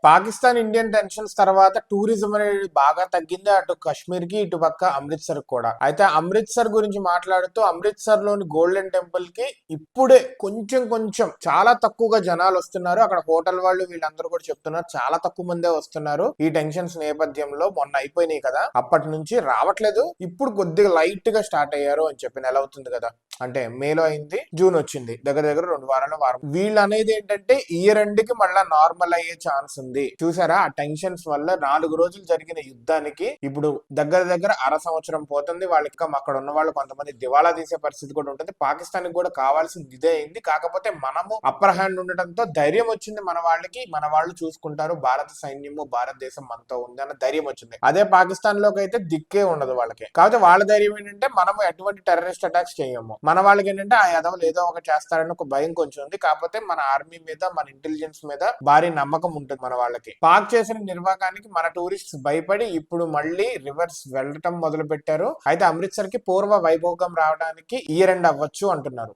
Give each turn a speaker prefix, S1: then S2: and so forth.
S1: Pakistan Indian tensions తర్వాత tourism అనేది బాగా తగ్గింది. అటు కశ్మీర్ కి ఇటు పక్క అమృత్సర్ కూడా. అయితే అమృత్సర్ గురించి మాట్లాడుతూ అమృత్సర్ లోని గోల్డెన్ టెంపుల్ కి ఇప్పుడే కొంచెం చాలా తక్కువగా జనాలు వస్తున్నారు. అక్కడ హోటల్ వాళ్ళు వీళ్ళందరూ కూడా చెప్తున్నారు చాలా తక్కువ మందే వస్తున్నారు. ఈ టెన్షన్స్ నేపథ్యంలో మొన్న అయిపోయినాయి కదా, అప్పటి నుంచి రావట్లేదు. ఇప్పుడు కొద్దిగా లైట్ గా స్టార్ట్ అయ్యారు అని చెప్పి నెల అవుతుంది కదా, అంటే మేలో అయింది, జూన్ వచ్చింది, దగ్గర 2 వారాలు వారం. వీళ్ళు అనేది ఏంటంటే ఇయర్ ఎండ్ కి మళ్ళా నార్మల్ అయ్యే ఛాన్స్ ఉంది. చూసారా, ఆ టెన్షన్స్ వల్ల 4 రోజులు జరిగిన యుద్ధానికి ఇప్పుడు దగ్గర అర సంవత్సరం పోతుంది. వాళ్ళకి అక్కడ ఉన్న వాళ్ళు కొంతమంది దివాలా తీసే పరిస్థితి కూడా ఉంటుంది. పాకిస్తాన్ కి కూడా కావాల్సింది ఇదే అయింది. కాకపోతే మనము అప్పర్ హ్యాండ్ ఉండటంతో ధైర్యం వచ్చింది మన వాళ్ళకి, మన వాళ్ళు చూసుకుంటారు, భారత సైన్యము భారతదేశం మనతో ఉంది అన్న ధైర్యం వచ్చింది. అదే పాకిస్తాన్ లోకి అయితే దిక్కే ఉండదు వాళ్ళకి. కాకపోతే వాళ్ళ ధైర్యం ఏంటంటే మనము ఎటువంటి టెర్రరిస్ట్ అటాక్స్ చేయము, మన వాళ్ళకి ఏంటంటే ఆ ఎదవలు ఏదో ఒక చేస్తారని ఒక భయం కొంచెం ఉంది. కాకపోతే మన ఆర్మీ మీద, మన ఇంటెలిజెన్స్ మీద భారీ నమ్మకం ఉంటుంది మన వాళ్ళకి. పాక్ చేసిన నిర్వాకానికి మన టూరిస్ట్స్ భయపడి ఇప్పుడు మళ్ళీ రివర్స్ వెళ్ళటం మొదలు పెట్టారు. అయితే అమృత్సర్ కి పూర్వ వైభోగం రావడానికి ఇయర్ ఎండ్ అవ్వచ్చు అంటున్నారు.